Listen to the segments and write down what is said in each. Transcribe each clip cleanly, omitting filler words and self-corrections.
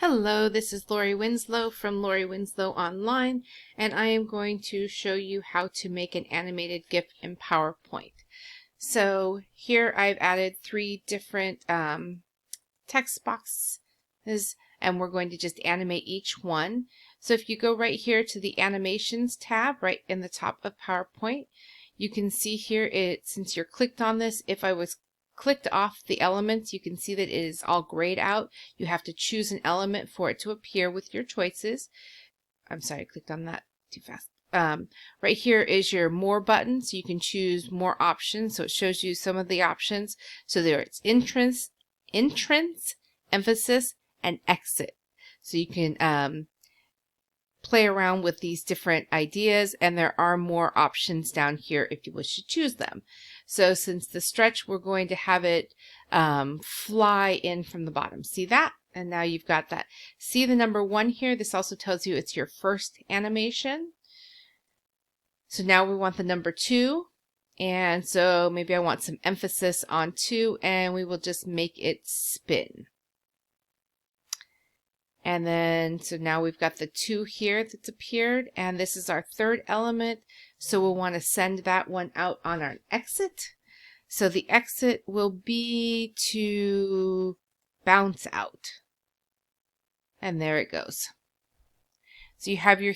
Hello, this is Lori Winslow from Lori Winslow Online, and I am going to show you how to make an animated GIF in PowerPoint. So here I've added three different text boxes, and we're going to just animate each one. So if you go right here to the Animations tab right in the top of PowerPoint, you can see here since you're clicked on this, if I was clicked off the elements, you can see that it is all grayed out. You have to choose an element for it to appear with your choices. I'm sorry, I clicked on that too fast. Right here is your More button, so you can choose more options. So it shows you some of the options. So there it's entrance, emphasis, and exit. So you can play around with these different ideas, and there are more options down here if you wish to choose them. So since the stretch, we're going to have it fly in from the bottom. See that? And now you've got that. See the number 1 here? This also tells you it's your first animation. So now we want the number 2. And so maybe I want some emphasis on 2, and we will just make it spin. And then, so now we've got the 2 here that's appeared, and this is our third element. So we'll want to send that one out on our exit. So the exit will be to bounce out. And there it goes. So you have your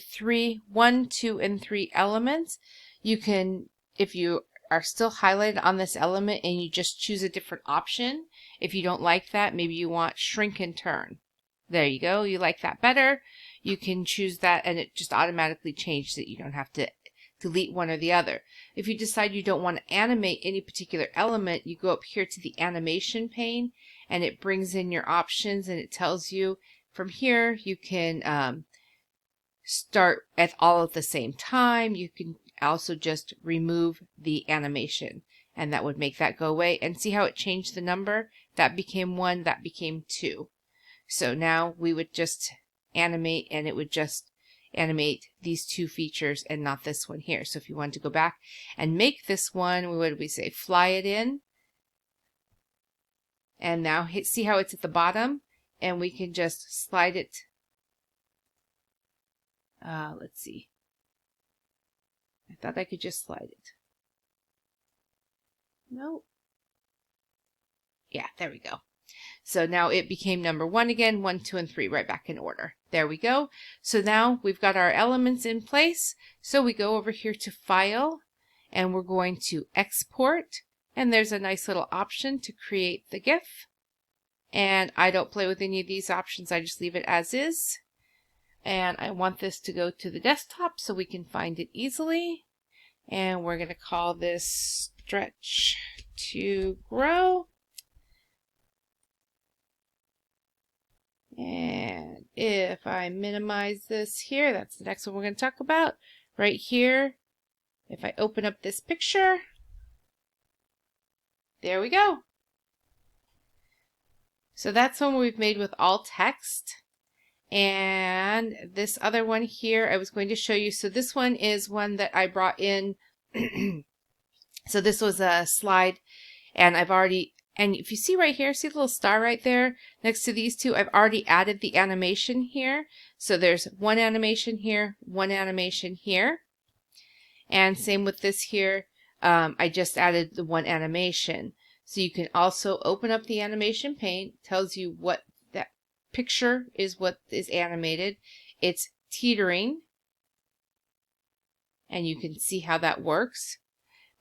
1, 2, and 3 elements. You can, if you are still highlighted on this element and you just choose a different option, if you don't like that, maybe you want shrink and turn. There you go. You like that better. You can choose that and it just automatically changes it. You don't have to delete one or the other. If you decide you don't want to animate any particular element, you go up here to the animation pane and it brings in your options, and it tells you from here you can start at all at the same time. You can also just remove the animation and that would make that go away. And see how it changed the number? That became 1, that became 2. So now we would just animate, and it would just animate these 2 features and not this one here. So if you want to go back and make this one, what would we say? Fly it in. And now see how it's at the bottom? And we can just slide it. Let's see. I thought I could just slide it. No. Yeah, there we go. So now it became number 1 again, 1, 2, and 3 right back in order. There we go. So now we've got our elements in place. So we go over here to File, and we're going to Export. And there's a nice little option to create the GIF. And I don't play with any of these options. I just leave it as is. And I want this to go to the desktop so we can find it easily. And we're going to call this Stretch to Grow. And if I minimize this here, that's the next one we're going to talk about. Right here, if I open up this picture, there we go. So that's one we've made with all text. And this other one here, I was going to show you. So this one is one that I brought in. So this was a slide, and and if you see right here, see the little star right there next to these 2, I've already added the animation here. So there's 1 animation here, 1 animation here. And same with this here, I just added the 1 animation. So you can also open up the animation pane. It tells you what that picture is, what is animated. It's teetering. And you can see how that works.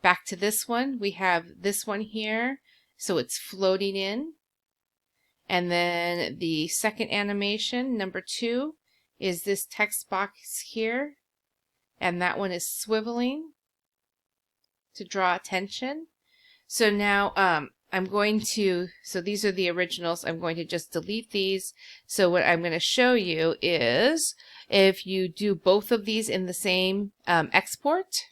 Back to this one, we have this one here. So it's floating in. And then the second animation, number 2, is this text box here. And that one is swiveling to draw attention. So now I'm going to, so these are the originals. I'm going to just delete these. So what I'm going to show you is if you do both of these in the same export.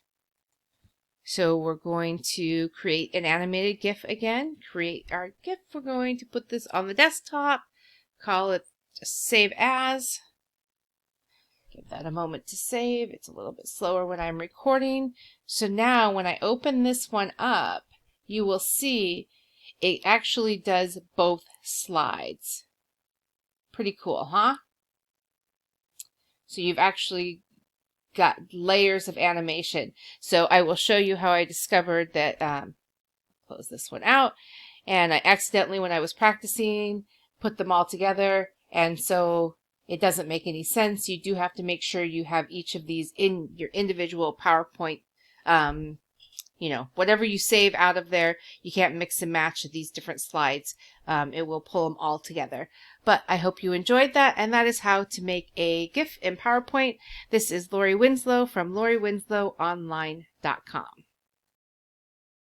So we're going to create an animated GIF again. Create our GIF. We're going to put this on the desktop. Call it just Save As. Give that a moment to save. It's a little bit slower when I'm recording. So now when I open this one up, you will see it actually does both slides. Pretty cool, huh? So you've actually got layers of animation. So I will show you how I discovered that, close this one out, and I accidentally, when I was practicing, put them all together, and so it doesn't make any sense. You do have to make sure you have each of these in your individual PowerPoint. You know, whatever you save out of there, you can't mix and match these different slides. It will pull them all together. But I hope you enjoyed that, and that is how to make a GIF in PowerPoint. This is Lori Winslow from LoriWinslowOnline.com.